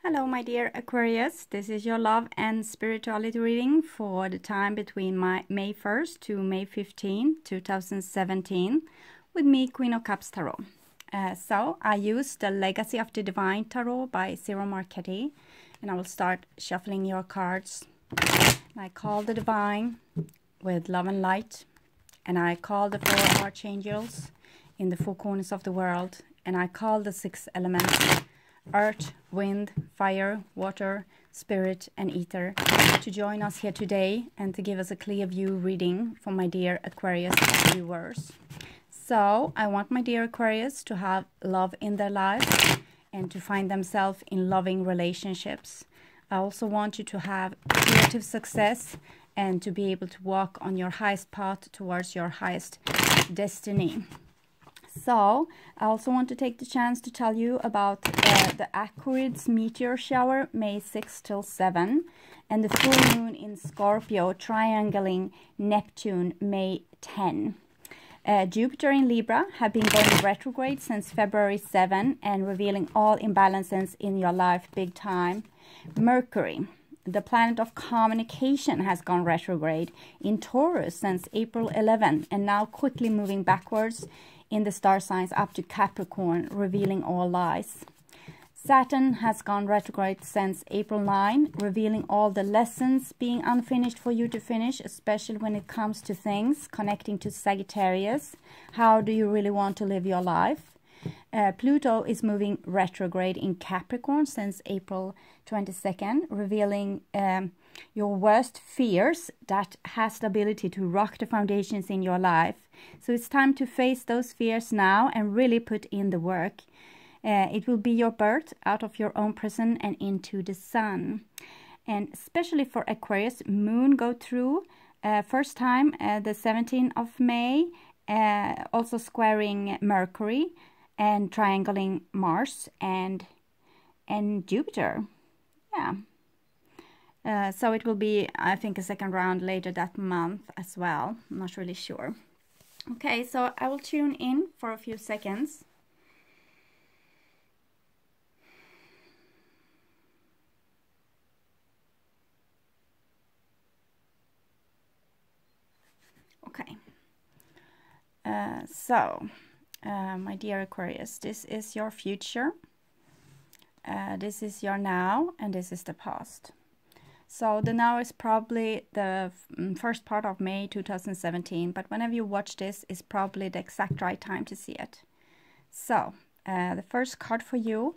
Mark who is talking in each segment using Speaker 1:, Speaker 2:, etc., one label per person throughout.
Speaker 1: Hello, my dear Aquarius. This is your love and spirituality reading for the time between May 1st to May 15, 2017, with me, Queen of Cups Tarot. So I use the Legacy of the Divine Tarot by Zero Marchetti, and I will start shuffling your cards. I call the Divine with love and light, and I call the four archangels in the four corners of the world, and I call the six elements: earth, wind, fire, water, spirit, and ether, to join us here today and to give us a clear view reading for my dear Aquarius viewers. So I want my dear Aquarius to have love in their lives and to find themselves in loving relationships. I also want you to have creative success and to be able to walk on your highest path towards your highest destiny. So, I also want to take the chance to tell you about the Aquarius meteor shower, May 6 till 7, and the full moon in Scorpio, triangling Neptune, May 10. Jupiter in Libra have been going retrograde since February 7 and revealing all imbalances in your life big time. Mercury, the planet of communication, has gone retrograde in Taurus since April 11 and now quickly moving backwards in the star signs up to Capricorn, revealing all lies. Saturn has gone retrograde since April 9, revealing all the lessons being unfinished for you to finish, especially when it comes to things connecting to Sagittarius. How do you really want to live your life? Pluto is moving retrograde in Capricorn since April 22nd, revealing your worst fears that has the ability to rock the foundations in your life. So it's time to face those fears now and really put in the work. It will be your birth out of your own prison and into the sun. And especially for Aquarius, moon go through first time the 17th of May, also squaring Mercury and triangling Mars and Jupiter. Yeah. So it will be, I think, a second round later that month as well. I'm not really sure. Okay, so I will tune in for a few seconds. Okay. My dear Aquarius, this is your future. This is your now, and this is the past. So the now is probably the first part of May 2017, but whenever you watch this is probably the exact right time to see it. So the first card for you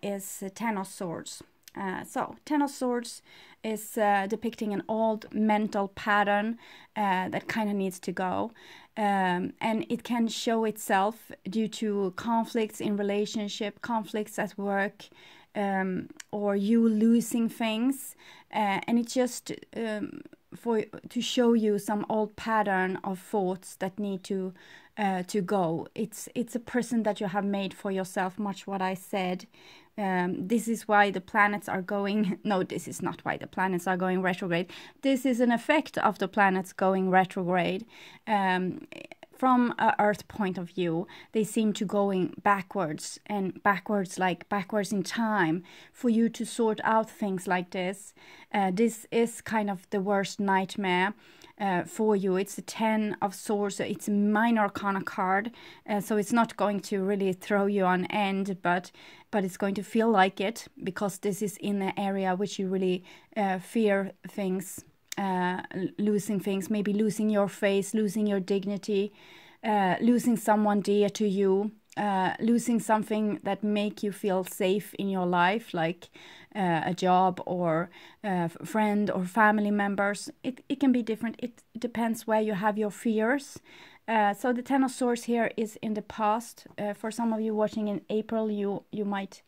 Speaker 1: is Ten of Swords. So Ten of Swords is depicting an old mental pattern that kind of needs to go. And it can show itself due to conflicts in relationship, conflicts at work, or you losing things, and it's just to show you some old pattern of thoughts that need to go. It's a prison that you have made for yourself, much what I said. This is why the planets are going, no, this is not why the planets are going retrograde. This is an effect of the planets going retrograde. From an Earth point of view, they seem to going backwards, and backwards, like backwards in time, for you to sort out things like this. This is kind of the worst nightmare for you. It's a 10 of Swords. It's a minor arcana card, so it's not going to really throw you on end, but it's going to feel like it, because this is in an area which you really fear things. Losing things, maybe losing your face, losing your dignity, losing someone dear to you, losing something that make you feel safe in your life, like a job or a friend or family members. It can be different. It depends where you have your fears. So the Ten of Swords here is in the past. For some of you watching in April, you might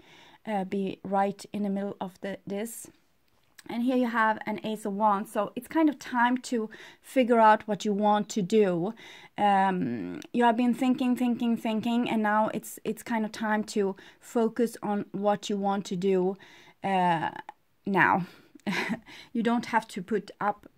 Speaker 1: be right in the middle of this. And here you have an Ace of Wands, so it's kind of time to figure out what you want to do. You have been thinking, and now it's kind of time to focus on what you want to do now. You don't have to put up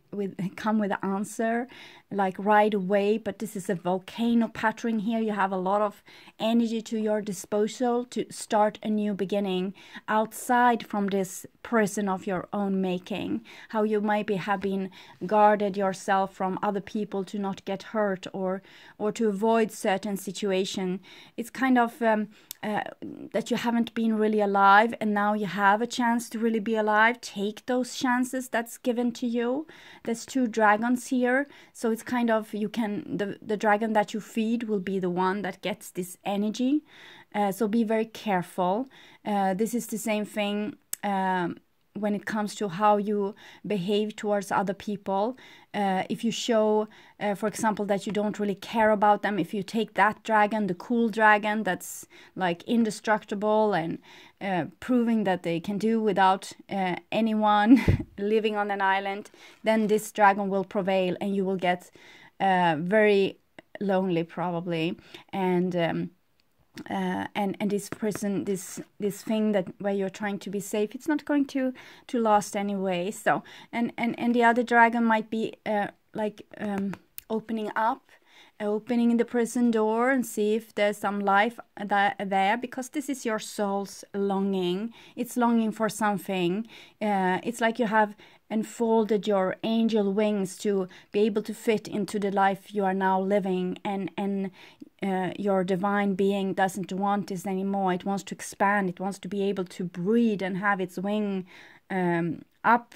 Speaker 1: come with the answer like right away, but this is a volcano pattern here. You have a lot of energy to your disposal to start a new beginning outside from this prison of your own making. How you maybe have been guarded yourself from other people to not get hurt, or to avoid certain situation. It's kind of that you haven't been really alive, and now you have a chance to really be alive. Take those chances that's given to you. There's 2 dragons here, so it's kind of, you can, the dragon that you feed will be the one that gets this energy. So be very careful. This is the same thing when it comes to how you behave towards other people. If you show, for example, that you don't really care about them, if you take that dragon, the cool dragon that's like indestructible and proving that they can do without anyone, living on an island, then this dragon will prevail, and you will get very lonely probably. And this prison, this thing that where you're trying to be safe, it's not going to last anyway. So and the other dragon might be opening the prison door and see if there's some life there, because this is your soul's longing. It's longing for something. It's like you have unfolded your angel wings to be able to fit into the life you are now living, and your divine being doesn't want this anymore. It wants to expand. It wants to be able to breathe and have its wing up,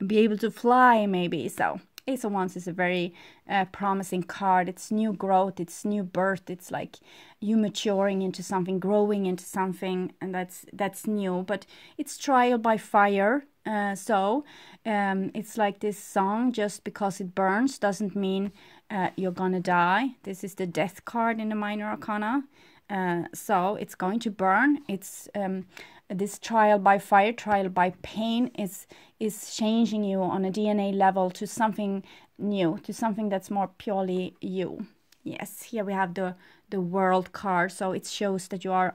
Speaker 1: be able to fly maybe. So Ace of Wands is a very promising card. It's new growth, it's new birth. It's like you maturing into something, growing into something, and that's new. But it's trial by fire. So it's like this song, just because it burns doesn't mean you're gonna die. This is the death card in the minor arcana. So it's going to burn. It's this trial by fire, trial by pain is changing you on a DNA level to something new, to something that's more purely you. Yes, here we have the World card, so it shows that you are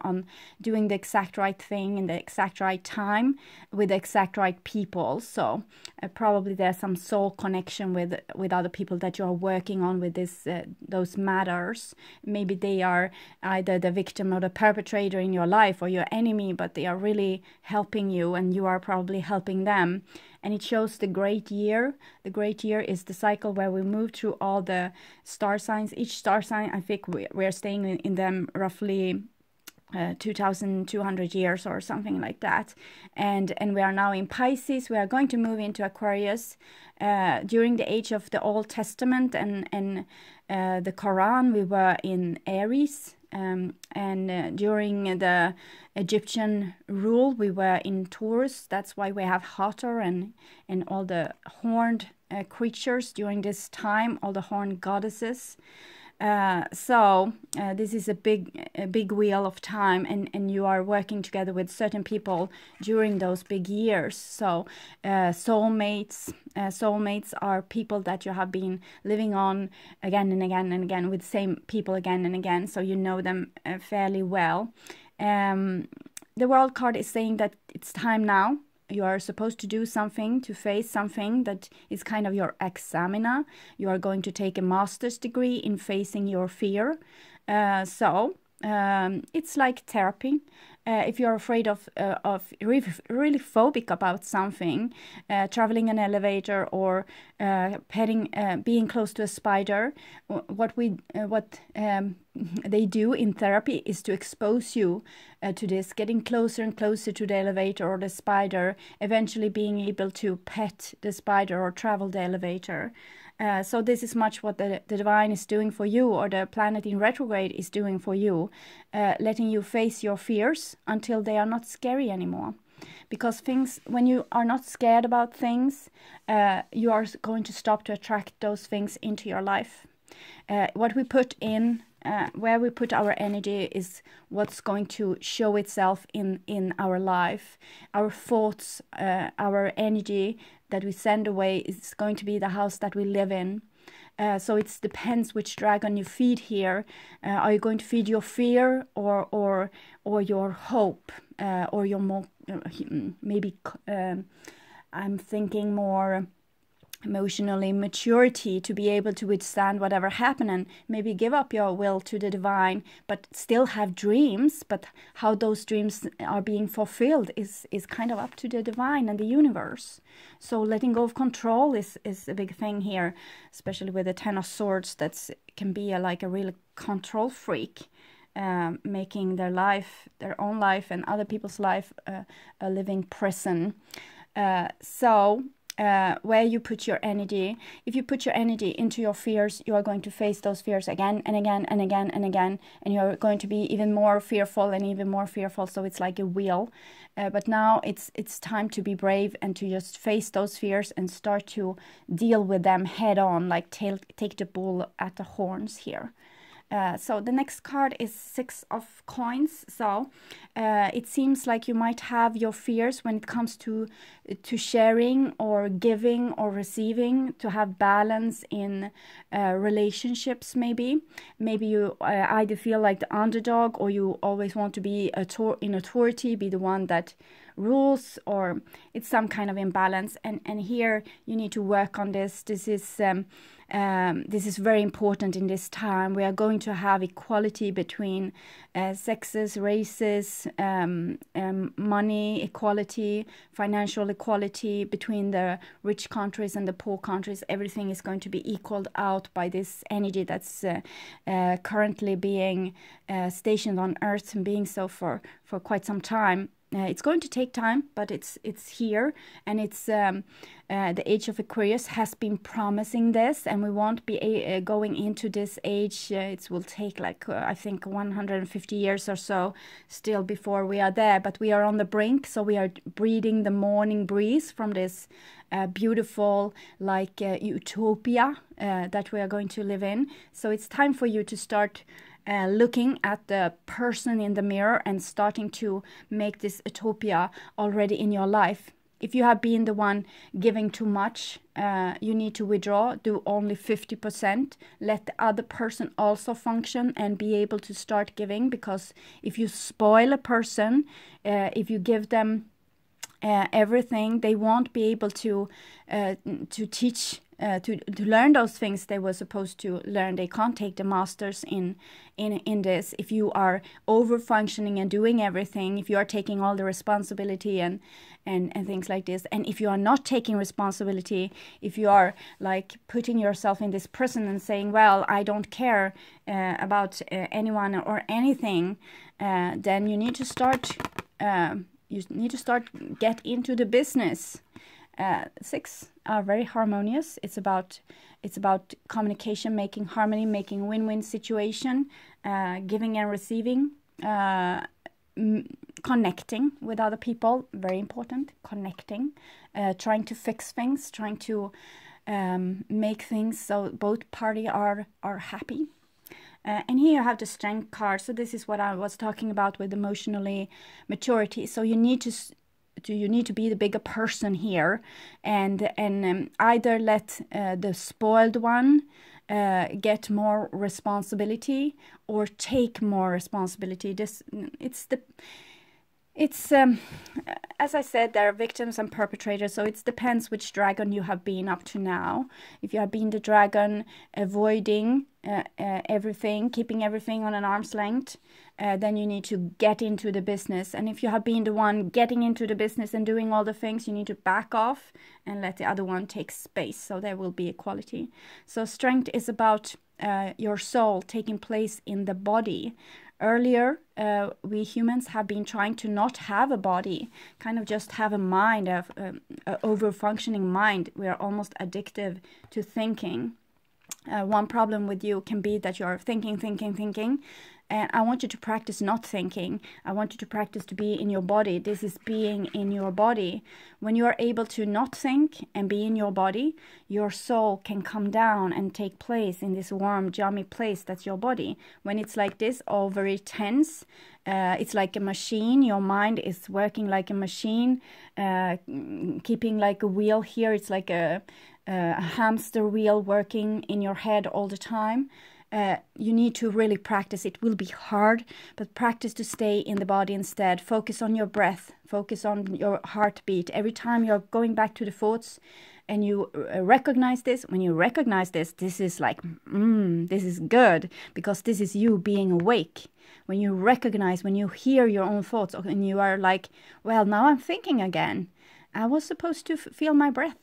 Speaker 1: doing the exact right thing in the exact right time with the exact right people. So probably there's some soul connection with other people that you are working on with this those matters. Maybe they are either the victim or the perpetrator in your life, or your enemy, but they are really helping you, and you are probably helping them. And it shows the great year. The great year is the cycle where we move through all the star signs. Each star sign, I think we're staying in them roughly 2,200 years or something like that. And we are now in Pisces. We are going to move into Aquarius. During the age of the Old Testament and the Quran, we were in Aries. And during the Egyptian rule, we were in Taurus. That's why we have Hathor and all the horned creatures during this time, all the horned goddesses. So this is a big wheel of time, and you are working together with certain people during those big years. So soulmates are people that you have been living on again and again and again, with the same people again and again, so you know them fairly well. The World card is saying that it's time now. You are supposed to do something, to face something that is kind of your examiner. You are going to take a master's degree in facing your fear. So it's like therapy. If you're afraid of really phobic about something, traveling an elevator or being close to a spider, what they do in therapy is to expose you to this, getting closer and closer to the elevator or the spider, eventually being able to pet the spider or travel the elevator. So this is much what the divine is doing for you, or the planet in retrograde is doing for you, letting you face your fears until they are not scary anymore. Because when you are not scared about things, you are going to stop to attract those things into your life. What we put in, where we put our energy, is what's going to show itself in our life. Our thoughts, our energy that we send away is going to be the house that we live in. So it depends which dragon you feed here. Are you going to feed your fear or your hope, or your more maybe I'm thinking more emotionally maturity to be able to withstand whatever happened, and maybe give up your will to the divine, but still have dreams. But how those dreams are being fulfilled is kind of up to the divine and the universe. So letting go of control is a big thing here, especially with the Ten of Swords. That can be like a real control freak, making their life, their own life and other people's life, a living prison. Where you put your energy, if you put your energy into your fears, you are going to face those fears again and again and again and again, and you're going to be even more fearful and even more fearful. So it's like a wheel. But now it's time to be brave and to just face those fears and start to deal with them head on, like take the bull at the horns here. So the next card is Six of Coins. So it seems like you might have your fears when it comes to sharing or giving or receiving, to have balance in relationships. Maybe you either feel like the underdog, or you always want to be in authority, be the one that rules, or it's some kind of imbalance. And here you need to work on this. This is very important in this time. We are going to have equality between sexes, races, money equality, financial equality between the rich countries and the poor countries. Everything is going to be equaled out by this energy that's currently being stationed on Earth, and being so for quite some time. It's going to take time, but it's here, and it's the age of Aquarius has been promising this, and we won't be going into this age. It will take like I think 150 years or so still before we are there, but we are on the brink. So we are breathing the morning breeze from this beautiful like utopia that we are going to live in. So it's time for you to start looking at the person in the mirror and starting to make this utopia already in your life. If you have been the one giving too much, you need to withdraw, do only 50%, let the other person also function and be able to start giving. Because if you spoil a person, if you give them everything, they won't be able to teach, to learn those things they were supposed to learn. They can't take the masters in this. If you are over functioning and doing everything, if you are taking all the responsibility and things like this, and if you are not taking responsibility, if you are like putting yourself in this prison and saying, well, I don't care about anyone or anything, then you need to start get into the business. Six are very harmonious. It's about communication, making harmony, making win-win situation, giving and receiving, connecting with other people, very important, connecting, trying to fix things, trying to make things so both parties are happy. And here you have the Strength card. So this is what I was talking about with emotionally maturity. So you need to be the bigger person here, and either let the spoiled one get more responsibility, or take more responsibility. As I said, there are victims and perpetrators, so it depends which dragon you have been up to now. If you have been the dragon avoiding everything, keeping everything on an arm's length, then you need to get into the business. And if you have been the one getting into the business and doing all the things, you need to back off and let the other one take space, so there will be equality. So Strength is about your soul taking place in the body. Earlier, we humans have been trying to not have a body, kind of just have a mind, a over-functioning mind. We are almost addictive to thinking. One problem with you can be that you're thinking. And I want you to practice not thinking. I want you to practice to be in your body. This is being in your body. When you are able to not think and be in your body, your soul can come down and take place in this warm, yummy place that's your body. When it's like this, all very tense, it's like a machine. Your mind is working like a machine, keeping like a wheel here. It's like a hamster wheel working in your head all the time. you need to really practice. It will be hard, but practice to stay in the body instead. Focus on your breath. Focus on your heartbeat. Every time you're going back to the thoughts and you recognize this, when you recognize this, this is like, this is good, because this is you being awake. When you recognize, when you hear your own thoughts, and you are like, well, now I'm thinking again. I was supposed to feel my breath.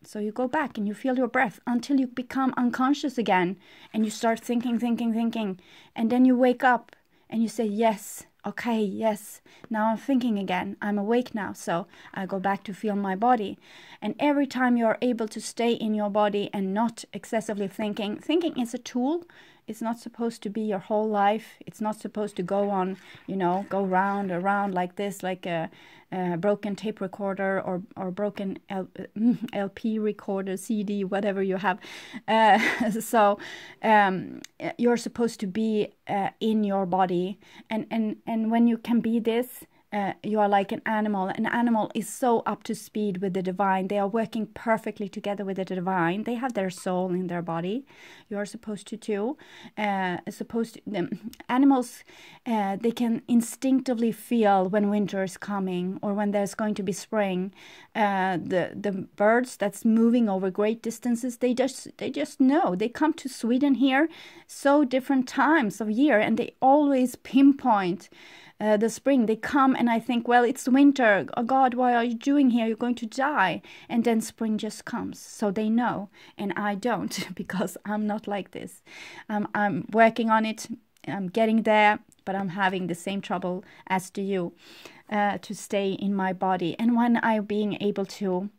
Speaker 1: So you go back and you feel your breath until you become unconscious again. And you start thinking. And then you wake up and you say, yes, okay, yes. Now I'm thinking again. I'm awake now. So I go back to feel my body. And every time you're able to stay in your body and not excessively thinking is a tool. It's not supposed to be your whole life. It's not supposed to go on, go round around like this, like a broken tape recorder or broken LP recorder, CD, whatever you have. So you're supposed to be in your body. And when you can be this, you are like an animal. An animal is so up to speed with the divine. They are working perfectly together with the divine. They have their soul in their body. You are supposed to too. Animals, they can instinctively feel when winter is coming or when there's going to be spring. The birds that's moving over great distances, they just know. They come to Sweden here so different times of year, and they always pinpoint the spring. They come and I think, well, it's winter. Oh God, why are you doing here? You're going to die. And then spring just comes. So they know. And I don't, because I'm not like this. I'm working on it. I'm getting there, but I'm having the same trouble as do you to stay in my body. And when I'm being able to,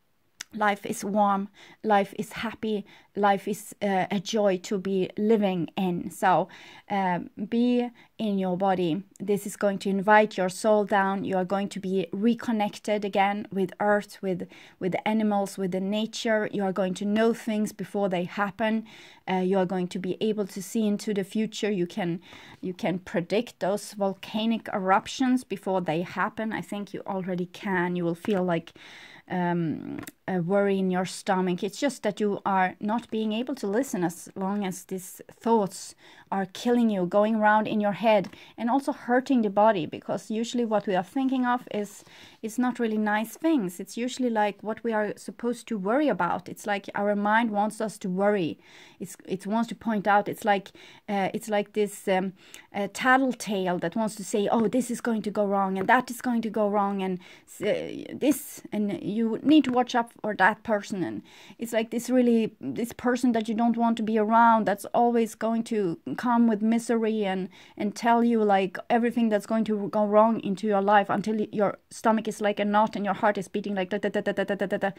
Speaker 1: life is warm, life is happy, life is a joy to be living in. So be in your body. This is going to invite your soul down. You are going to be reconnected again with earth, with the animals, with the nature. You are going to know things before they happen. You are going to be able to see into the future. You can predict those volcanic eruptions before they happen. I think you already can. You will feel like a worry in your stomach. It's just that you are not being able to listen as long as these thoughts are killing you, going around in your head and also hurting the body, because usually what we are thinking of is not really nice things. It's usually like what we are supposed to worry about. It's like our mind wants us to worry. It wants to point out. It's like this tattletale that wants to say, oh, this is going to go wrong and that is going to go wrong and this, and you need to watch out for that person. And it's like this person that you don't want to be around, that's always going to come with misery and tell you like everything that's going to go wrong into your life until your stomach is like a knot and your heart is beating like da da da da da da da da.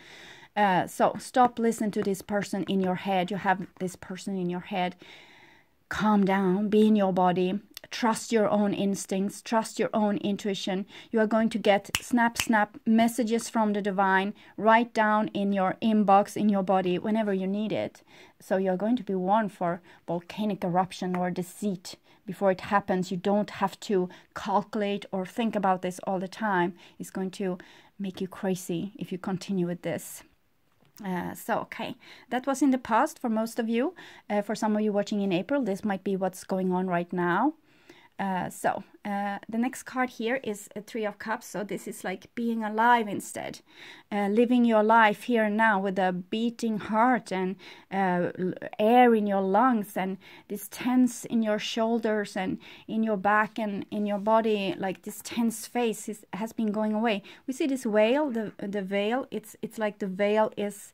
Speaker 1: So stop listening to this person in your head. You have this person in your head. Calm down, be in your body, trust your own instincts, trust your own intuition. You are going to get snap messages from the divine right down in your inbox, in your body, whenever you need it. So you're going to be warned for volcanic eruption or deceit before it happens. You don't have to calculate or think about this all the time. It's going to make you crazy if you continue with this. Okay, that was in the past for most of you. For some of you watching in April, this might be what's going on right now. The next card here is a Three of Cups. So this is like being alive instead, living your life here and now with a beating heart and air in your lungs and this tense in your shoulders and in your back and in your body, like this tense face has been going away. We see this veil, the veil. It's like the veil is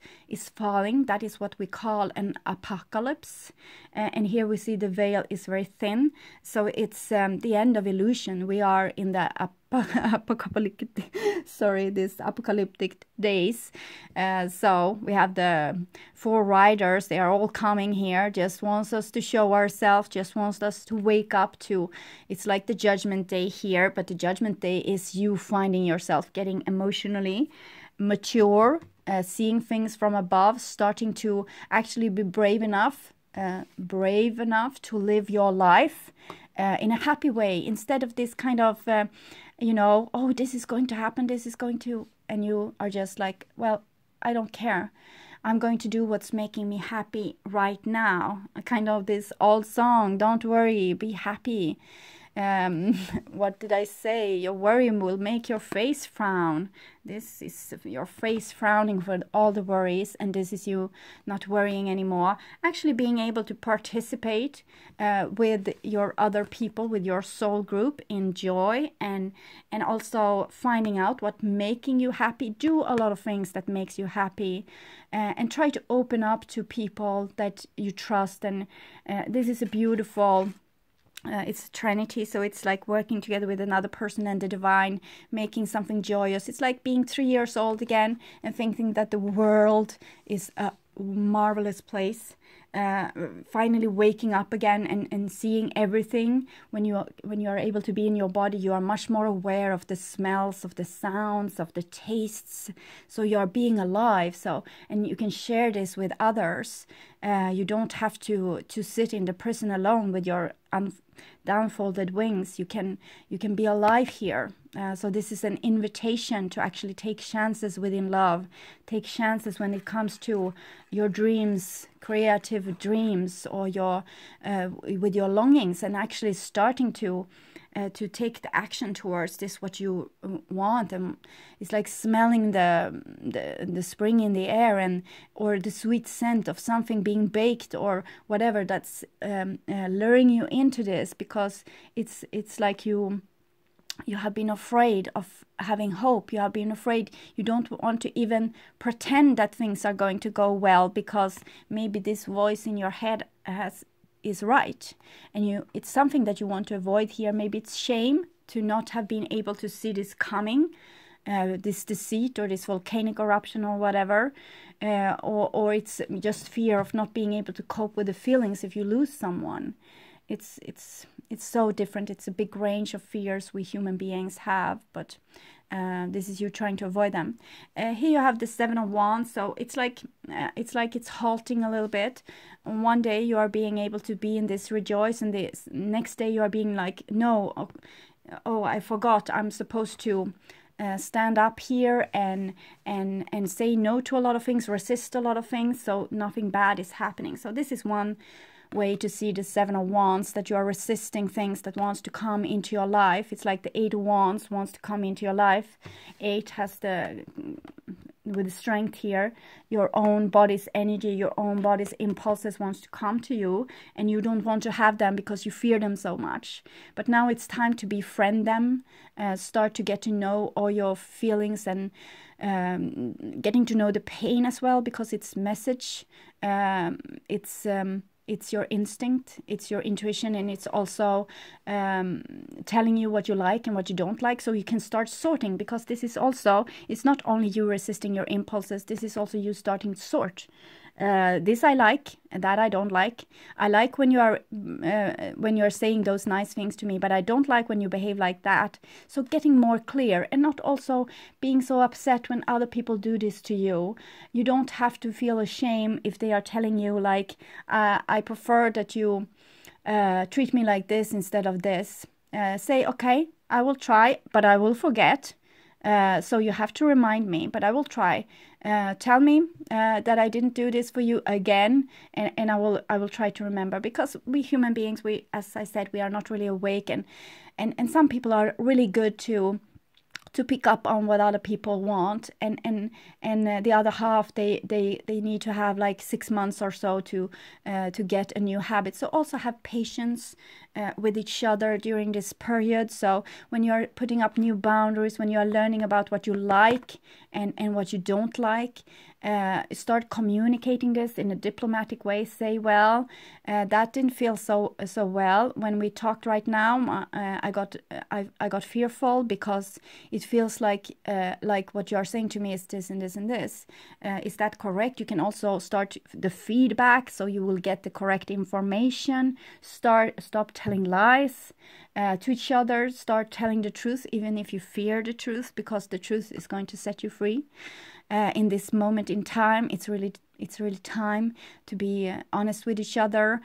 Speaker 1: falling. That is what we call an apocalypse. And here we see the veil is very thin. So it's the end of illusion. We are in the apocalyptic days. So we have the four riders. They are all coming here. Just wants us to show ourselves. Just wants us to wake up to. It's like the judgment day here, but the judgment day is you finding yourself, getting emotionally mature, seeing things from above, starting to actually be brave enough to live your life in a happy way, instead of this kind of, oh, this is going to happen, and you are just like, well, I don't care. I'm going to do what's making me happy right now. Kind of this old song, don't worry, be happy. What did I say? Your worry will make your face frown. This is your face frowning for all the worries, and this is you not worrying anymore. Actually being able to participate with your other people, with your soul group in joy, and also finding out what making you happy. Do a lot of things that makes you happy, and try to open up to people that you trust. And this is a beautiful it's a trinity, so it's like working together with another person and the divine, making something joyous. It's like being 3 years old again and thinking that the world is a marvelous place. Finally waking up again and seeing everything. When you are able to be in your body, you are much more aware of the smells, of the sounds, of the tastes. So you are being alive. So, and you can share this with others. You don't have to sit in the prison alone with your downfolded wings. You can be alive here. So this is an invitation to actually take chances within love. Take chances when it comes to your dreams, creative dreams, or your with your longings, and actually starting to take the action towards this, what you want. And it's like smelling the spring in the air, and or the sweet scent of something being baked or whatever, that's luring you into this, because it's like you have been afraid of having hope. You have been afraid. You don't want to even pretend that things are going to go well, because maybe this voice in your head is right, and it's something that you want to avoid here. Maybe it's shame to not have been able to see this coming, this deceit or this volcanic eruption or whatever, or it's just fear of not being able to cope with the feelings if you lose someone. It's so different. It's a big range of fears we human beings have, but this is you trying to avoid them. Here you have the Seven of Wands, so it's like it's halting a little bit. One day you are being able to be in this rejoice, and the next day you are being like, no, oh, I forgot. I'm supposed to stand up here and say no to a lot of things, resist a lot of things, so nothing bad is happening. So this is one way to see the Seven of Wands, that you are resisting things that wants to come into your life. It's like the Eight of Wands wants to come into your life. Eight has with strength here, your own body's energy, your own body's impulses wants to come to you, and you don't want to have them because you fear them so much. But now it's time to befriend them, start to get to know all your feelings, and getting to know the pain as well, because it's message, it's your instinct, it's your intuition, and it's also telling you what you like and what you don't like, so you can start sorting, because this is also, it's not only you resisting your impulses, this is also you starting to sort. This I like, and that I don't like. I like when you are saying those nice things to me, but I don't like when you behave like that. So getting more clear, and not also being so upset when other people do this to you. You don't have to feel ashamed if they are telling you like, I prefer that you treat me like this instead of this. Say, okay, I will try, but I will forget. So you have to remind me, but I will try. Tell me that I didn't do this for you again, and I will try to remember, because we human beings, as I said, we are not really awake, and some people are really good to pick up on what other people want, and the other half, they need to have like 6 months or so to get a new habit. So also have patience with each other during this period. So when you are putting up new boundaries, when you are learning about what you like and what you don't like, start communicating this in a diplomatic way. Say, well, that didn't feel so well when we talked right now. I got fearful because it feels like what you are saying to me is this and this and this. Is that correct? You can also start the feedback, so you will get the correct information. Stop telling lies to each other. Start telling the truth, even if you fear the truth, because the truth is going to set you free. In this moment in time, it's really It's really time to be honest with each other,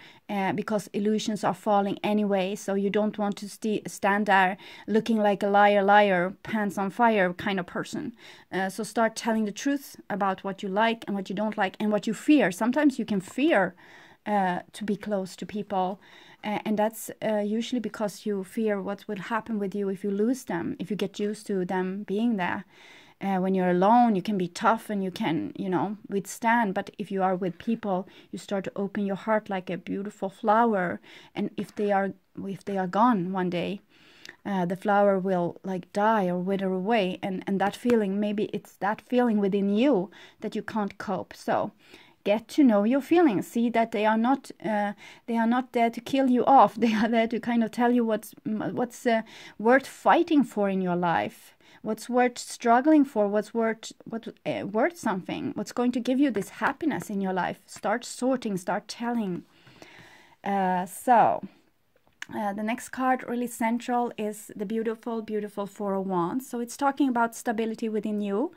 Speaker 1: because illusions are falling anyway. So you don't want to stand there looking like a liar, pants on fire kind of person. So start telling the truth about what you like and what you don't like and what you fear. Sometimes you can fear to be close to people. And that's usually because you fear what will happen with you if you lose them, if you get used to them being there. When you're alone, you can be tough and you can, withstand. But if you are with people, you start to open your heart like a beautiful flower. And if they are gone one day, the flower will like die or wither away. And that feeling, maybe it's that feeling within you that you can't cope. So get to know your feelings. See that they are not there to kill you off. They are there to kind of tell you what's worth fighting for in your life. What's worth struggling for, what's worth something, what's going to give you this happiness in your life. Start sorting, start telling. The next card, really central, is the beautiful, beautiful Four of Wands. So it's talking about stability within you,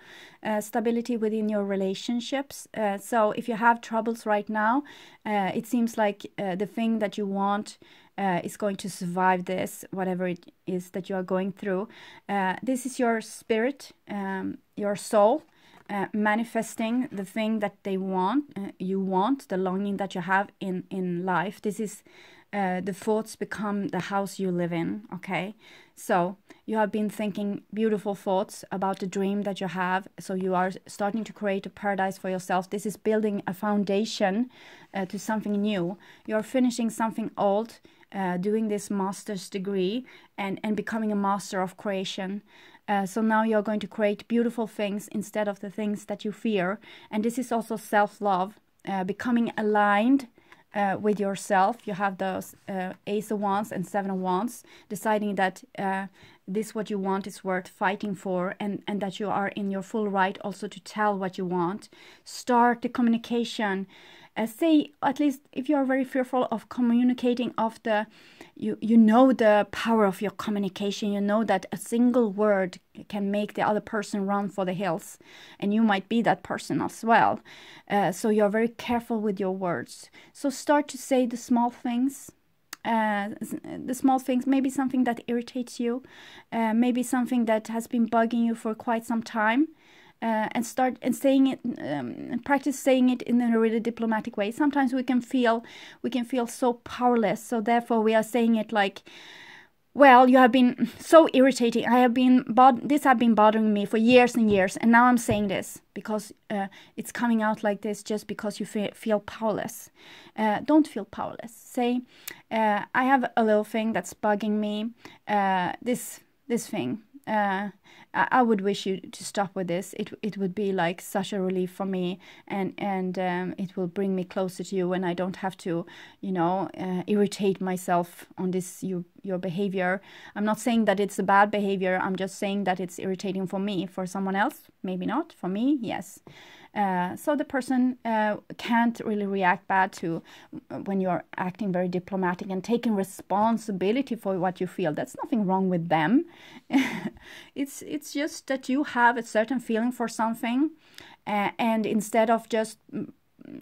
Speaker 1: stability within your relationships. So if you have troubles right now, it seems like the thing that you want is going to survive this, whatever it is that you are going through. This is your spirit, your soul, manifesting the thing that they want, you want, the longing that you have in life. This is the thoughts become the house you live in, okay? So you have been thinking beautiful thoughts about the dream that you have. So you are starting to create a paradise for yourself. This is building a foundation to something new. You're finishing something old, doing this master's degree and becoming a master of creation. So now you're going to create beautiful things instead of the things that you fear. And this is also self-love, becoming aligned with yourself. You have those Ace of Wands and Seven of Wands, deciding that this what you want is worth fighting for, and that you are in your full right also to tell what you want. Start the communication. Say, at least if you are very fearful of communicating, you know the power of your communication. You know that a single word can make the other person run for the hills, and you might be that person as well. So you're very careful with your words. So start to say the small things. Maybe something that irritates you, maybe something that has been bugging you for quite some time. And start and saying it, practice saying it in a really diplomatic way. Sometimes we can feel so powerless. So therefore we are saying it like, well, you have been so irritating. This has been bothering me for years and years, and now I'm saying this because it's coming out like this just because you feel powerless. Don't feel powerless. Say, I have a little thing that's bugging me. This thing. I would wish you to stop with this. It would be like such a relief for me, and it will bring me closer to you, and I don't have to, irritate myself on this your behavior. I'm not saying that it's a bad behavior. I'm just saying that it's irritating for me. For someone else, maybe not. For me, yes. So the person can't really react bad to when you're acting very diplomatic and taking responsibility for what you feel. That's nothing wrong with them. It's just that you have a certain feeling for something, and instead of just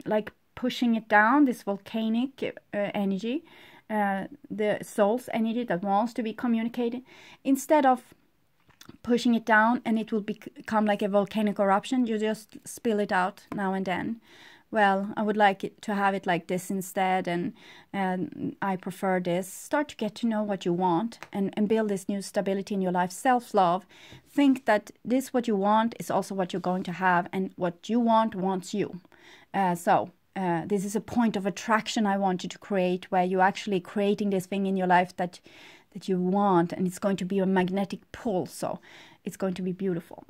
Speaker 1: like pushing it down, this volcanic energy, the soul's energy that wants to be communicated, instead of pushing it down and it will become like a volcanic eruption, you just spill it out now and then. Well, I would like it to have it like this instead, and I prefer this. Start to get to know what you want and build this new stability in your life. Self-love. Think that this what you want is also what you're going to have, and what you want wants you. This is a point of attraction I want you to create, where you're actually creating this thing in your life that you want, and it's going to be a magnetic pull, so it's going to be beautiful.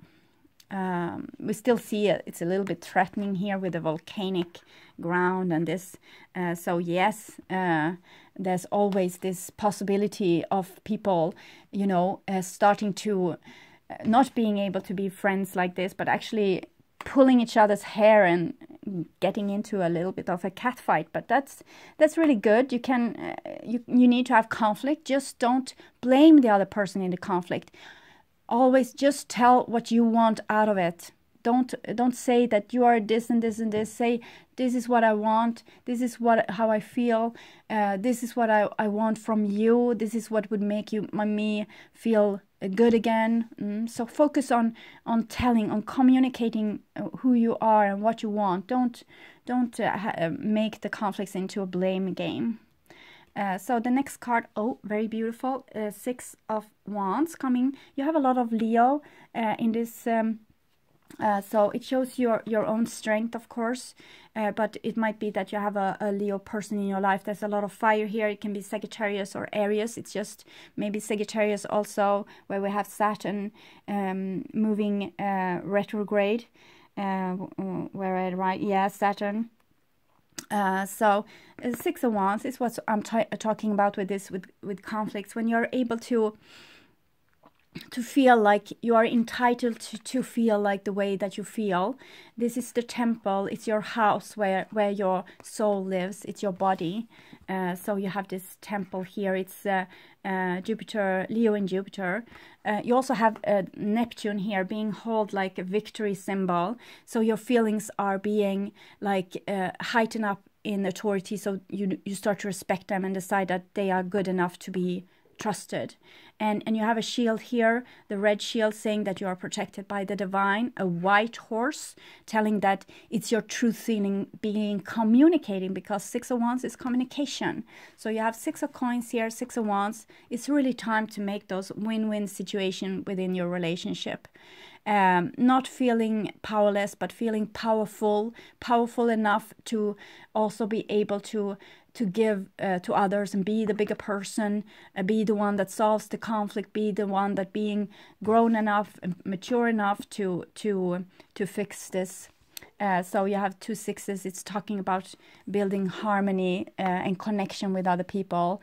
Speaker 1: We still see it's a little bit threatening here with the volcanic ground and this. So yes, there's always this possibility of people, starting to not being able to be friends like this, but actually pulling each other's hair and getting into a little bit of a cat fight. But that's really good. You can you need to have conflict. Just don't blame the other person in the conflict. Always just tell what you want out of it. don't say that you are this and this and this. Say, this is what I want, this is how I feel, this is what I want from you, this is what would make me feel good again. So focus on telling, on communicating who you are and what you want. Don't make the conflicts into a blame game. So the next card, oh, very beautiful, Six of Wands coming. You have a lot of Leo in this, so it shows your own strength, of course, but it might be that you have a Leo person in your life. There's a lot of fire here. It can be Sagittarius or Aries. It's just maybe Sagittarius also, where we have Saturn moving retrograde. Where I write, yeah, Saturn. So Six of Wands is what I'm talking about with this, with conflicts. When you're able to feel like you are entitled to feel like the way that you feel. This is the temple. It's your house where your soul lives. It's your body. So you have this temple here. It's Jupiter, Leo and Jupiter. You also have Neptune here being held like a victory symbol. So your feelings are being like heightened up in authority. So you start to respect them and decide that they are good enough to be trusted. And you have a shield here, the red shield, saying that you are protected by the divine. A white horse telling that it's your truth feeling being communicating, because Six of Wands is communication. So you have Six of Coins here, Six of Wands. It's really time to make those win-win situation within your relationship. Not feeling powerless, but feeling powerful enough to also be able to give to others and be the bigger person, be the one that solves the conflict, be the one that being grown enough, mature enough to fix this. So you have two sixes. It's talking about building harmony and connection with other people,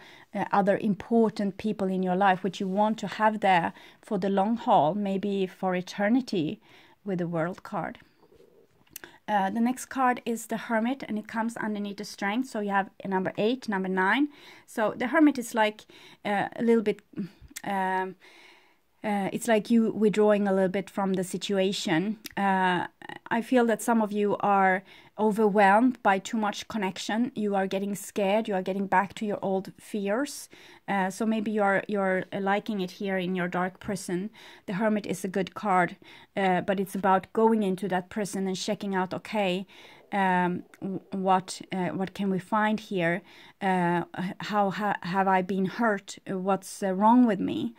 Speaker 1: other important people in your life, which you want to have there for the long haul, maybe for eternity, with the World card. The next card is the Hermit, and it comes underneath the Strength. So you have number 8, number 9. So the Hermit is like a little bit... it's like you withdrawing a little bit from the situation. I feel that some of you are overwhelmed by too much connection. You are getting scared. You are getting back to your old fears. So maybe you're liking it here in your dark prison. The Hermit is a good card, but it's about going into that prison and checking out, okay, what can we find here? How have I been hurt? What's wrong with me?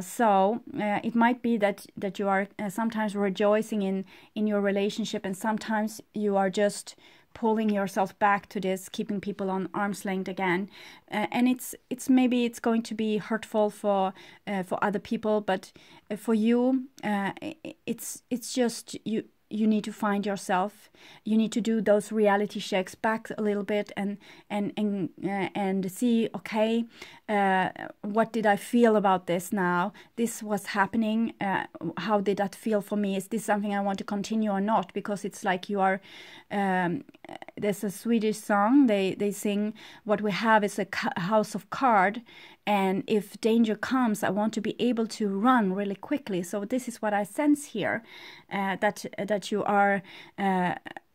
Speaker 1: So it might be that you are sometimes rejoicing in your relationship, and sometimes you are just pulling yourself back to this, keeping people on arm's length again, and it's maybe it's going to be hurtful for other people, but for you, it's just you need to find yourself. You need to do those reality checks back a little bit and see, okay, what did I feel about this now? This was happening. How did that feel for me? Is this something I want to continue or not? Because it's like you are, there's a Swedish song, they sing, what we have is a house of cards, and if danger comes, I want to be able to run really quickly. So this is what I sense here, that you are,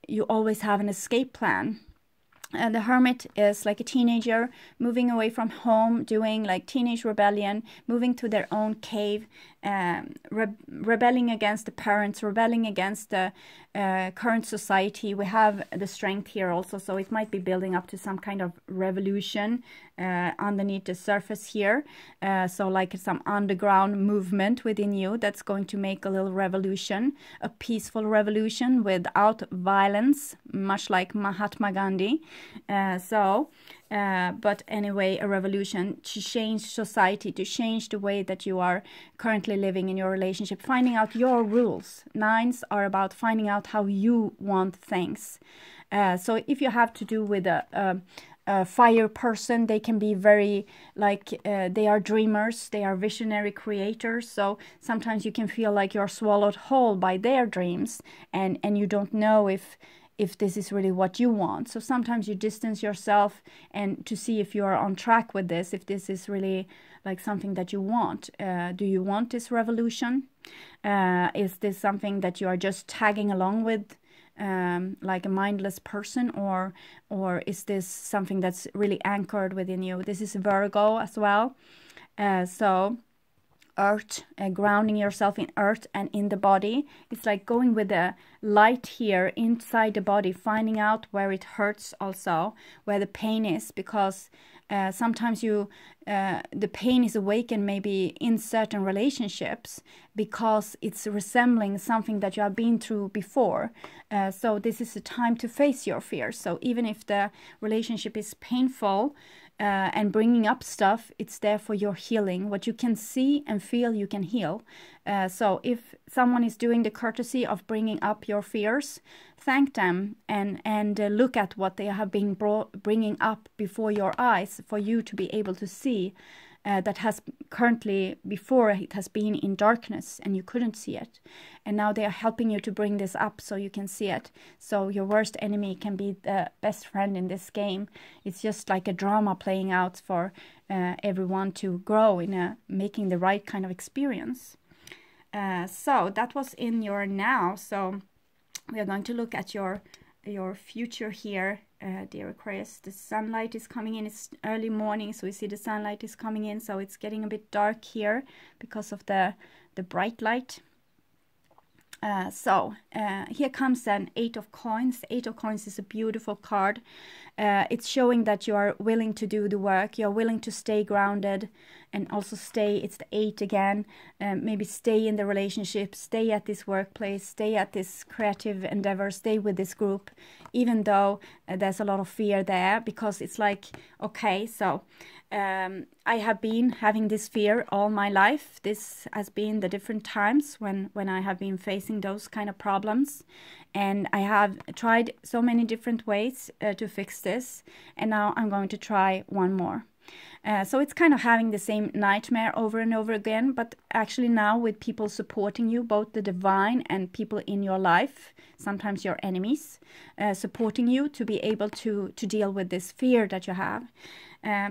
Speaker 1: you always have an escape plan. The Hermit is like a teenager moving away from home, doing like teenage rebellion, moving to their own cave, rebelling against the parents, rebelling against the current society. We have the Strength here also, so it might be building up to some kind of revolution underneath the surface here. So like some underground movement within you that's going to make a little revolution, a peaceful revolution without violence, much like Mahatma Gandhi. But anyway, a revolution to change society, to change the way that you are currently living in your relationship, finding out your rules. Nines are about finding out how you want things. So if you have to do with a fire person, they can be very like they are dreamers, they are visionary creators. So sometimes you can feel like you're swallowed whole by their dreams, and you don't know if this is really what you want. So sometimes you distance yourself and to see if you are on track with this, if this is really like something that you want. Do you want this revolution? Is this something that you are just tagging along with, like a mindless person, or is this something that's really anchored within you? This is Virgo as well. So earth, grounding yourself in earth and in the body. It's like going with the light here inside the body, finding out where it hurts also, where the pain is, because sometimes the pain is awakened maybe in certain relationships because it's resembling something that you have been through before. So this is a time to face your fears. So even if the relationship is painful, and bringing up stuff, it's there for your healing. What you can see and feel, you can heal. So if someone is doing the courtesy of bringing up your fears, thank them and look at what they have been bringing up before your eyes for you to be able to see. That has currently, before it has been in darkness and you couldn't see it. And now they are helping you to bring this up so you can see it. So your worst enemy can be the best friend in this game. It's just like a drama playing out for everyone to grow in making the right kind of experience. So that was in your now. So we are going to look at your future here. Dear Aquarius, the sunlight is coming in. It's early morning, so we see the sunlight is coming in, so it's getting a bit dark here because of the bright light. So here comes an 8 of coins. 8 of coins is a beautiful card. It's showing that you are willing to do the work. You're willing to stay grounded and also stay. It's the 8 again. Maybe stay in the relationship, stay at this workplace, stay at this creative endeavor, stay with this group, even though there's a lot of fear there, because it's like, okay, so I have been having this fear all my life. This has been the different times when I have been facing those kind of problems. And I have tried so many different ways to fix this. And now I'm going to try one more. So it's kind of having the same nightmare over and over again, but actually now with people supporting you, both the divine and people in your life, sometimes your enemies, supporting you to be able to deal with this fear that you have.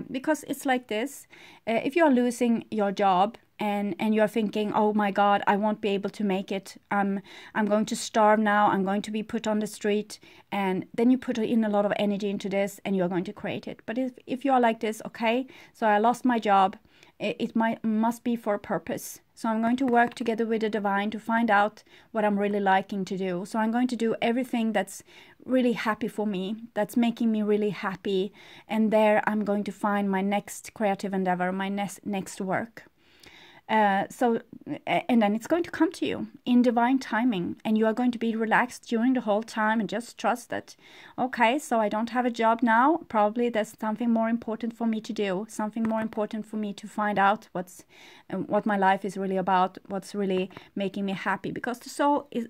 Speaker 1: Because it's like this, if you are losing your job and you're thinking, oh my God, I won't be able to make it, I'm going to starve now, I'm going to be put on the street, and then you put in a lot of energy into this and you're going to create it. But if you are like this, okay, so I lost my job, it must be for a purpose. So I'm going to work together with the divine to find out what I'm really liking to do. So I'm going to do everything that's really happy for me, that's making me really happy. And there I'm going to find my next creative endeavor, my next work. And then it's going to come to you in divine timing, and you are going to be relaxed during the whole time and just trust that, okay, so I don't have a job now, probably there's something more important for me to do, something more important for me to find out what my life is really about, what's really making me happy, because the soul is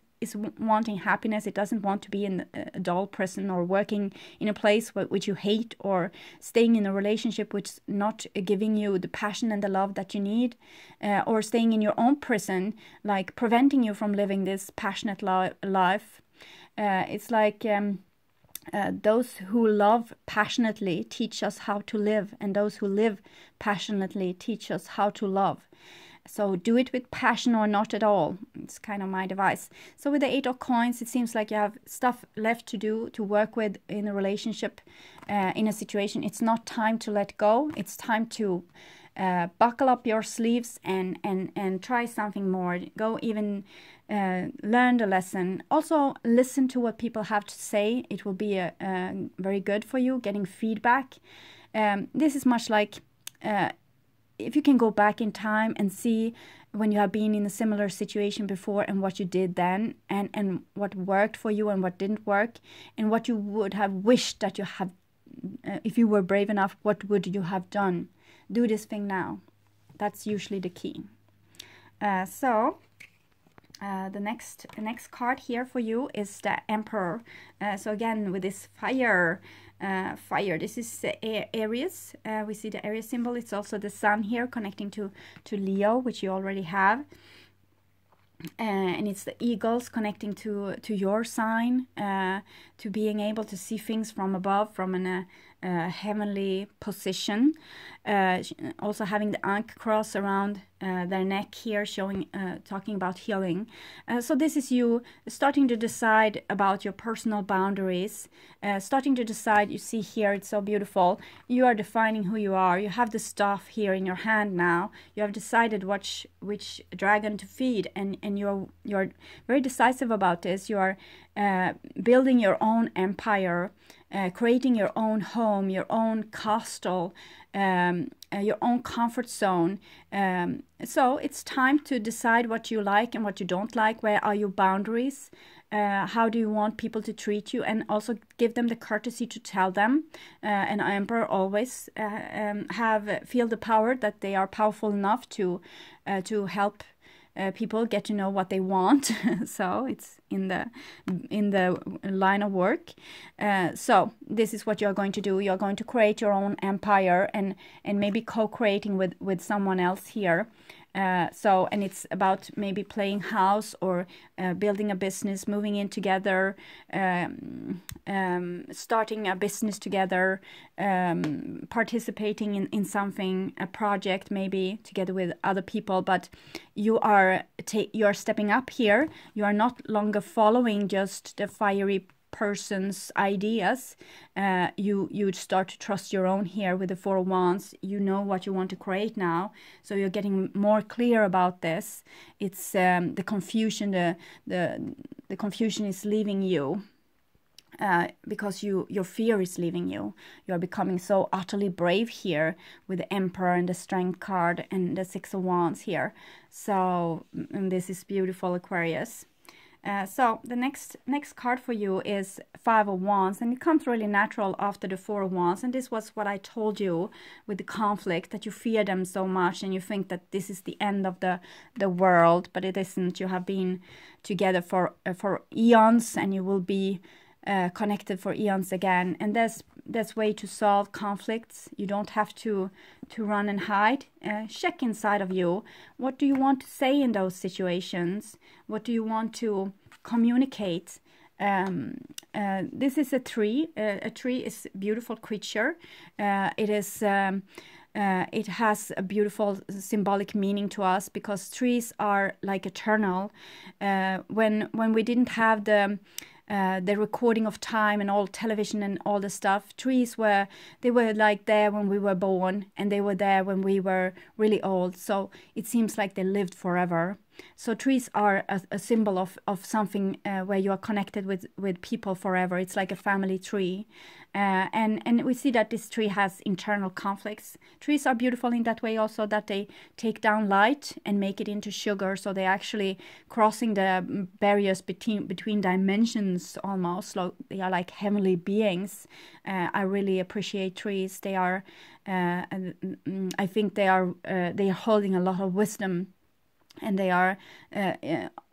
Speaker 1: wanting happiness. It doesn't want to be in a dull prison or working in a place which you hate, or staying in a relationship which is not giving you the passion and the love that you need, or staying in your own prison, like preventing you from living this passionate life. It's like those who love passionately teach us how to live, and those who live passionately teach us how to love. So do it with passion or not at all. It's kind of my advice. So with the 8 of coins, it seems like you have stuff left to do, to work with in a relationship, in a situation. It's not time to let go. It's time to buckle up your sleeves and try something more. Go even learn the lesson. Also listen to what people have to say. It will be very good for you, getting feedback. This is much like if you can go back in time and see when you have been in a similar situation before and what you did then, and what worked for you and what didn't work, and what you would have wished that you had, if you were brave enough, what would you have done? Do this thing now. That's usually the key. The next card here for you is the Emperor. So again, with this fire, this is Aries. We see the Aries symbol. It's also the sun here connecting to Leo, which you already have. And it's the eagles connecting to your sign, to being able to see things from above, from heavenly position. Also having the Ankh cross around their neck here, showing, talking about healing. So this is you starting to decide about your personal boundaries, starting to decide. You see here, it's so beautiful. You are defining who you are. You have the staff here in your hand now. You have decided which dragon to feed, and you're very decisive about this. You are building your own empire, creating your own home, your own castle, your own comfort zone. So it's time to decide what you like and what you don't like. Where are your boundaries? How do you want people to treat you? And also give them the courtesy to tell them. An emperor always feel the power that they are powerful enough to help people get to know what they want. So it's in the line of work. So this is what you're going to do. You're going to create your own empire, and maybe co-creating with someone else here. And it's about maybe playing house, or building a business, moving in together, starting a business together, participating in something, a project maybe together with other people. But you are stepping up here. You are not longer following just the fiery person's ideas. You start to trust your own here with the Four of Wands. You know what you want to create now, so you're getting more clear about this. It's the confusion. The confusion is leaving you, because your fear is leaving you. You are becoming so utterly brave here with the Emperor and the Strength card and the Six of Wands here. So, and this is beautiful, Aquarius. So the next card for you is Five of Wands, and it comes really natural after the Four of Wands. And this was what I told you with the conflict, that you fear them so much and you think that this is the end of the world, but it isn't. You have been together for eons, and you will be connected for eons again. And there's way to solve conflicts. You don't have to run and hide. Check inside of you. What do you want to say in those situations? What do you want to communicate? This is a tree. A tree is a beautiful creature. It has a beautiful symbolic meaning to us, because trees are like eternal. When we didn't have the recording of time and all television and all the stuff, trees were like there when we were born, and they were there when we were really old. So it seems like they lived forever. So trees are a symbol of something where you are connected with people forever. It's like a family tree. And we see that this tree has internal conflicts. Trees are beautiful in that way also, that they take down light and make it into sugar. So they're actually crossing the barriers between dimensions almost. So they are like heavenly beings. I really appreciate trees. They are, I think they are holding a lot of wisdom. And they are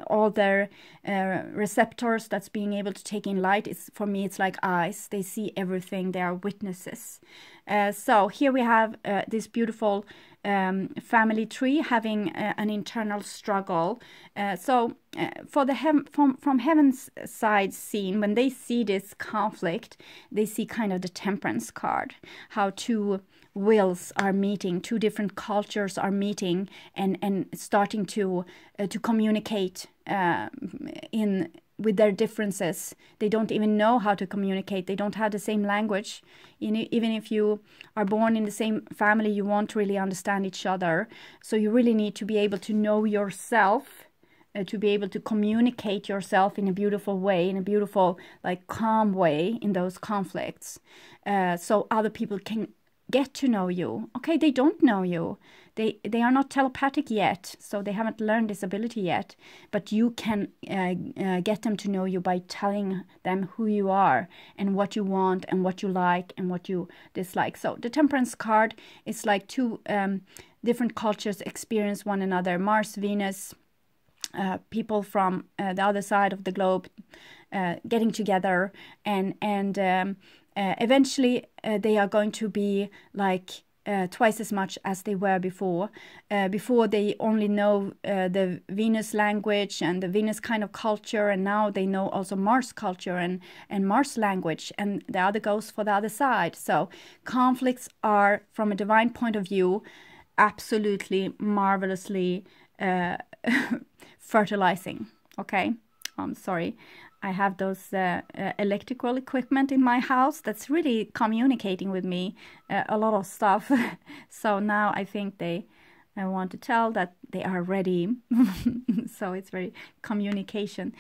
Speaker 1: all their receptors that's being able to take in light. For me, it's like eyes. They see everything. They are witnesses. So here we have this beautiful family tree having an internal struggle. For the from heaven's side scene, when they see this conflict, they see kind of the Temperance card, how two wills are meeting, two different cultures are meeting and starting to communicate with their differences. They don't even know how to communicate. They don't have the same language. Even if you are born in the same family, you won't really understand each other. So you really need to be able to know yourself, to be able to communicate yourself in a beautiful way, in a beautiful, like, calm way in those conflicts. So other people can get to know you. Okay, they don't know you. They are not telepathic yet, so they haven't learned this ability yet. But you can get them to know you by telling them who you are and what you want and what you like and what you dislike. So the Temperance card is like two different cultures experience one another. Mars, Venus, people from the other side of the globe getting together, and eventually they are going to be like twice as much as they were before. Before they only know the Venus language and the Venus kind of culture, and now they know also Mars culture and Mars language, and the other goes for the other side. So conflicts are, from a divine point of view, absolutely marvelously fertilizing. Okay, I'm sorry. I have those electrical equipment in my house that's really communicating with me a lot of stuff. So now I think I want to tell that they are ready. So it's very communication.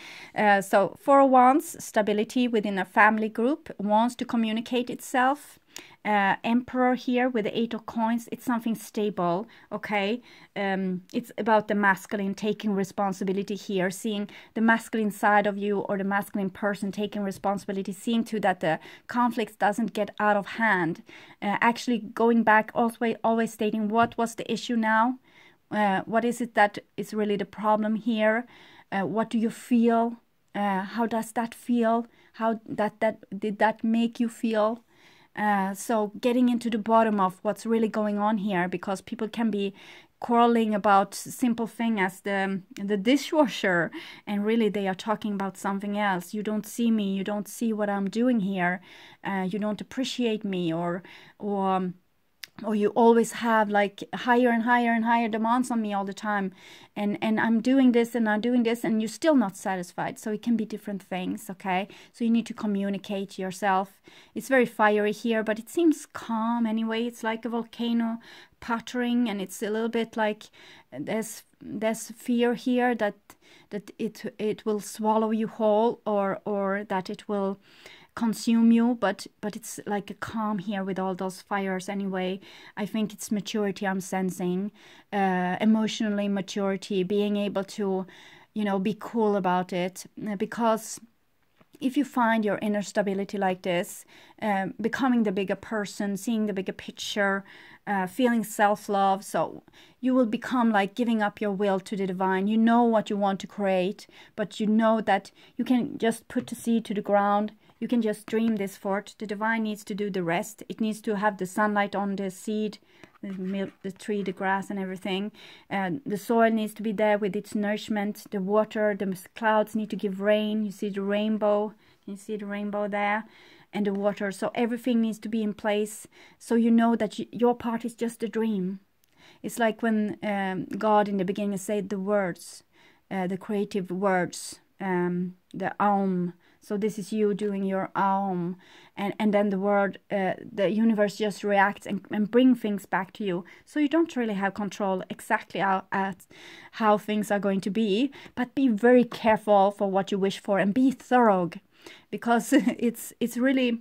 Speaker 1: So for once, stability within a family group wants to communicate itself. Emperor here with the 8 of coins, it's something stable, okay? It's about the masculine taking responsibility here, seeing the masculine side of you, or the masculine person taking responsibility, seeing to that the conflict doesn't get out of hand. Actually going back, always stating what was the issue now, what is it that is really the problem here, what do you feel, how does that feel, how did that make you feel? So getting into the bottom of what's really going on here, because people can be quarreling about simple thing as the dishwasher, and really they are talking about something else. You don't see me, you don't see what I'm doing here, you don't appreciate me, or you always have like higher and higher and higher demands on me all the time, and I'm doing this and I'm doing this, and you're still not satisfied. So it can be different things, okay? So you need to communicate yourself. It's very fiery here, but it seems calm anyway. It's like a volcano puttering, and it's a little bit like there's fear here that it will swallow you whole, or that it will consume you, but it's like a calm here with all those fires anyway. I think it's maturity I'm sensing, emotionally maturity, being able to, you know, be cool about it, because if you find your inner stability like this, becoming the bigger person, seeing the bigger picture, feeling self-love, so you will become like giving up your will to the divine. You know what you want to create, but you know that you can just put the seed to the ground. You can just dream this forth. The divine needs to do the rest. It needs to have the sunlight on the seed, the tree, the grass and everything. The soil needs to be there with its nourishment. The water, the clouds need to give rain. You see the rainbow. You see the rainbow there. And the water. So everything needs to be in place. So you know that your part is just a dream. It's like when God in the beginning said the words, the creative words, the Aum. So this is you doing your Aum, and then the word, the universe just reacts and bring things back to you. So you don't really have control exactly how things are going to be, but be very careful for what you wish for, and be thorough, because it's really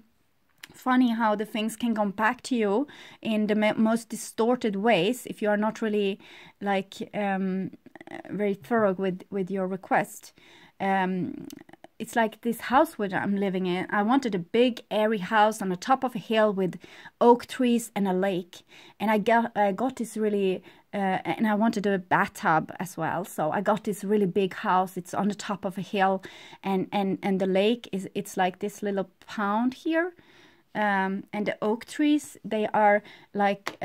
Speaker 1: funny how the things can come back to you in the most distorted ways if you are not really like very thorough with your request. It's like this house which I'm living in. I wanted a big airy house on the top of a hill with oak trees and a lake. And I got this really, and I wanted a bathtub as well. So I got this really big house. It's on the top of a hill, and the lake it's like this little pond here. And the oak trees, they are like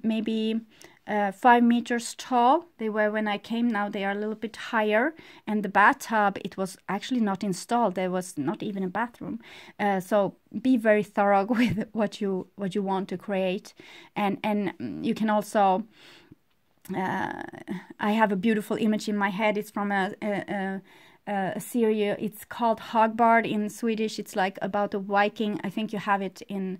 Speaker 1: maybe 5 meters tall. They were when I came. Now they are a little bit higher. And the bathtub, it was actually not installed. There was not even a bathroom. So be very thorough with what you want to create. And you can also, I have a beautiful image in my head. It's from a series. It's called Hagbard in Swedish. It's like about a Viking. I think you have it in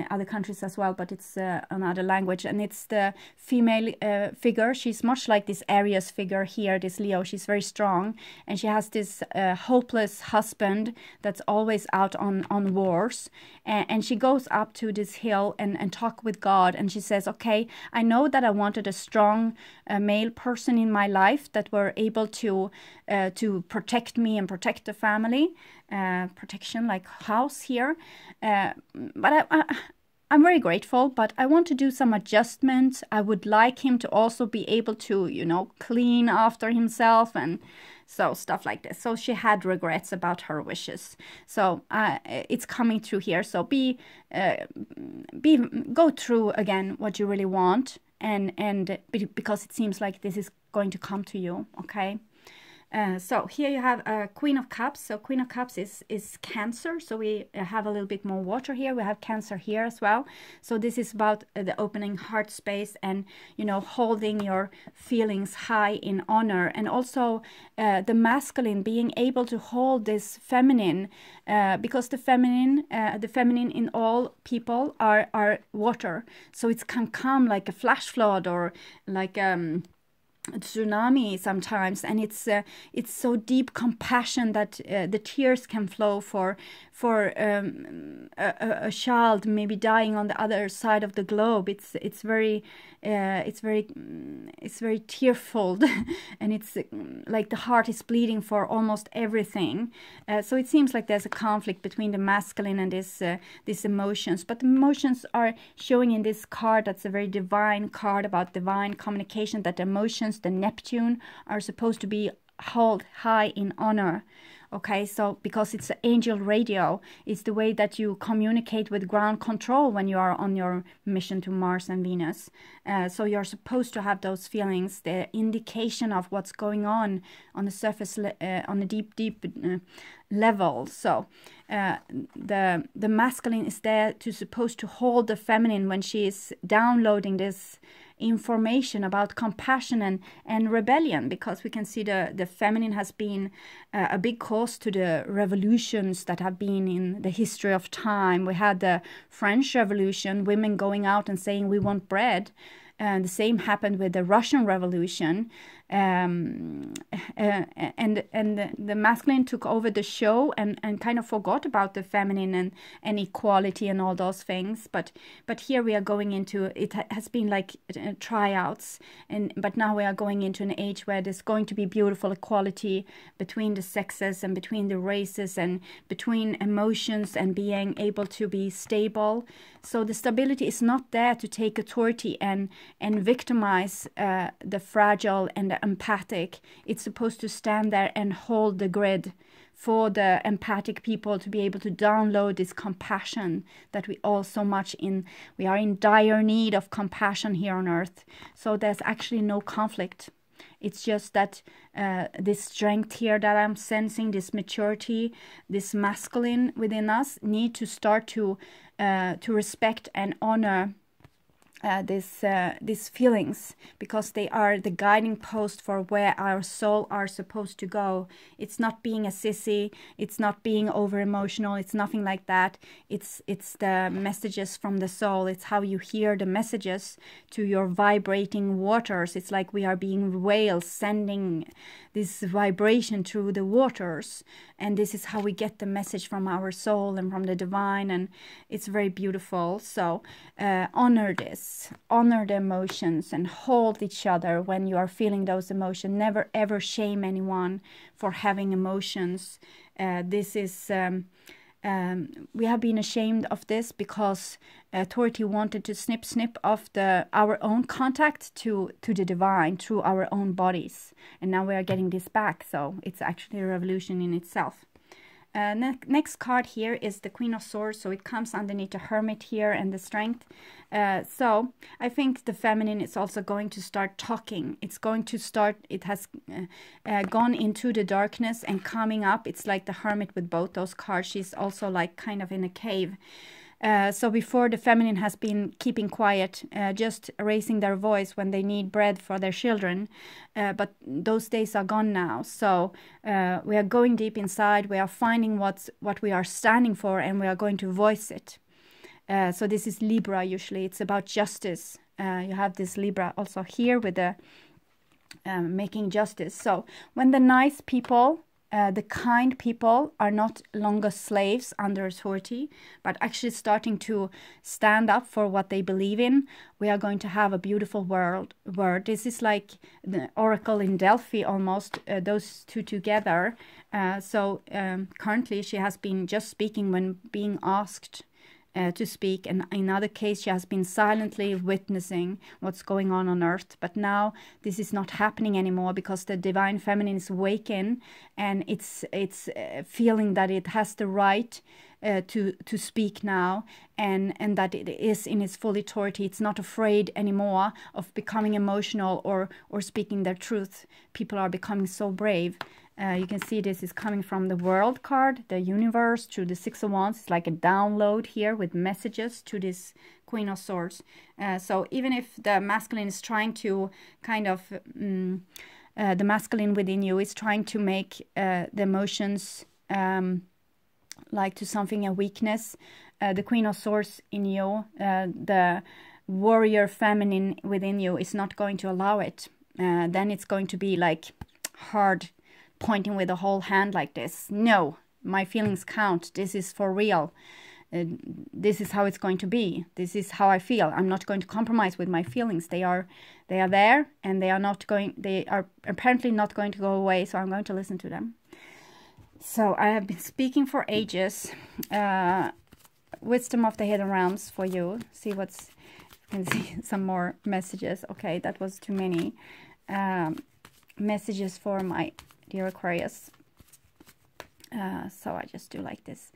Speaker 1: other countries as well, but it's another language. And it's the female figure. She's much like this Aries figure here, this Leo. She's very strong, and she has this hopeless husband that's always out on wars. And she goes up to this hill and talk with God, and she says, okay, I know that I wanted a strong male person in my life that were able to protect me and protect the family, protection like house here, but I'm very grateful, but I want to do some adjustments. I would like him to also be able to, you know, clean after himself and So stuff like this. So she had regrets about her wishes. So it's coming through here. So go through again what you really want, and because it seems like this is going to come to you. Okay. So here you have a Queen of Cups. So Queen of Cups is Cancer. So we have a little bit more water here. We have Cancer here as well. So this is about the opening heart space and, you know, holding your feelings high in honor. And also the masculine, being able to hold this feminine, because the feminine in all people are water. So it can come like a flash flood or like tsunami sometimes, and it's so deep compassion that the tears can flow for a child maybe dying on the other side of the globe. It's very tearful and it's like the heart is bleeding for almost everything. So it seems like there's a conflict between the masculine and these emotions, but the emotions are showing in this card. That's a very divine card about divine communication, that emotions, the Neptune, are supposed to be held high in honor. Okay, so because it's an angel radio, it's the way that you communicate with ground control when you are on your mission to Mars and Venus. So you're supposed to have those feelings, the indication of what's going on the surface, on a deep level. So the masculine is there to supposed to hold the feminine when she is downloading this information about compassion and rebellion, because we can see the feminine has been a big cause to the revolutions that have been in the history of time. We had the French Revolution, women going out and saying we want bread, and the same happened with the Russian Revolution. And the masculine took over the show and kind of forgot about the feminine and equality and all those things. But here we are going into, it has been like tryouts, but now we are going into an age where there's going to be beautiful equality between the sexes and between the races and between emotions and being able to be stable. So the stability is not there to take authority and victimize the fragile and the empathic. It's supposed to stand there and hold the grid for the empathic people to be able to download this compassion that we all so much we are in dire need of compassion here on earth. So there's actually no conflict. It's just that this strength here that I'm sensing, this maturity, this masculine within us, need to start to respect and honor these feelings, because they are the guiding post for where our soul are supposed to go. It's not being a sissy, it's not being over emotional, it's nothing like that. It's the messages from the soul. It's how you hear the messages to your vibrating waters. It's like we are being whales sending this vibration through the waters, and this is how we get the message from our soul and from the divine, and it's very beautiful. So honor this, honor the emotions, and hold each other when you are feeling those emotions. Never ever shame anyone for having emotions. This is we have been ashamed of this because authority wanted to snip off our own contact to the divine through our own bodies, and now we are getting this back. So it's actually a revolution in itself. Next card here is the Queen of Swords, so it comes underneath the Hermit here and the Strength. So I think the feminine is also going to start talking. It's going to start, it has gone into the darkness and coming up. It's like the Hermit with both those cards. She's also like kind of in a cave. So before, the feminine has been keeping quiet, just raising their voice when they need bread for their children. But those days are gone now. So we are going deep inside. We are finding what we are standing for, and we are going to voice it. So this is Libra usually. It's about justice. You have this Libra also here with the making justice. So when the nice people, the kind people are not longer slaves under authority, but actually starting to stand up for what they believe in, we are going to have a beautiful world. This is like the oracle in Delphi almost, those two together. So currently she has been just speaking when being asked to speak, and in other case she has been silently witnessing what's going on earth. But now this is not happening anymore, because the divine feminine is awakened, and it's feeling that it has the right to speak now, and that it is in its full authority. It's not afraid anymore of becoming emotional or speaking their truth. People are becoming so brave. You can see this is coming from the World card, the universe, through the Six of Wands. It's like a download here with messages to this Queen of Swords. So even if the masculine is trying to kind of, the masculine within you is trying to make the emotions like to something a weakness, the Queen of Swords in you, the warrior feminine within you is not going to allow it. Then it's going to be like hard, pointing with a whole hand like this. No, my feelings count. This is for real. This is how it's going to be. This is how I feel. I'm not going to compromise with my feelings. They are there, and they are apparently not going to go away, so I'm going to listen to them. So I have been speaking for ages. Wisdom of the hidden realms for you. See what's, you can see some more messages. Okay, that was too many messages for my dear Aquarius. So I just do like this.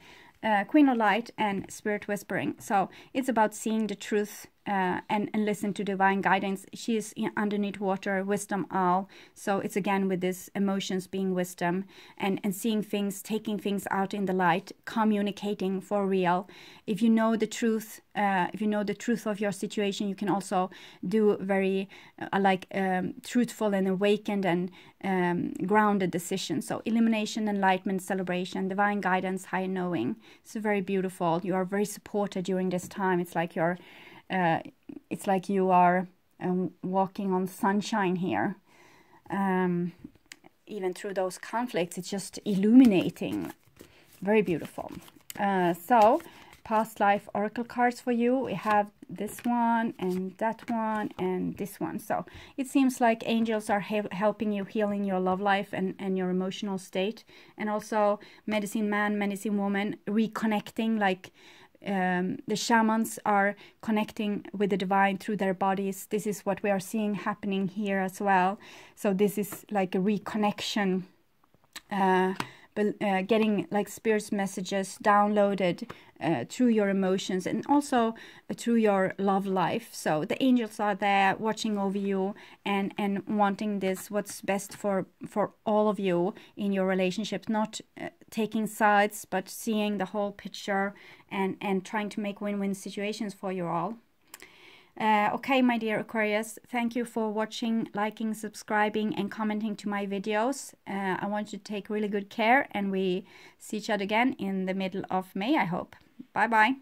Speaker 1: Queen of Light and Spirit Whispering. So it's about seeing the truth and listen to divine guidance. She is underneath water, wisdom owl. So it's again with this emotions being wisdom, and seeing things, taking things out in the light, communicating for real. If you know the truth, of your situation, you can also do very truthful and awakened and grounded decisions. So illumination, enlightenment, celebration, divine guidance, high knowing. It's very beautiful. You are very supported during this time. It's like you are walking on sunshine here. Even through those conflicts, it's just illuminating. Very beautiful. So, past life oracle cards for you. We have this one and that one and this one. So it seems like angels are helping you healing your love life and your emotional state. And also medicine man, medicine woman, reconnecting, like the shamans are connecting with the divine through their bodies. This is what we are seeing happening here as well. So this is like a reconnection, getting like spirit's messages downloaded through your emotions, and also through your love life. So the angels are there watching over you and wanting this, what's best for all of you in your relationship, not taking sides, but seeing the whole picture and trying to make win-win situations for you all. Okay, my dear Aquarius, thank you for watching, liking, subscribing, and commenting to my videos. I want you to take really good care, and we see each other again in the middle of May, I hope. Bye-bye.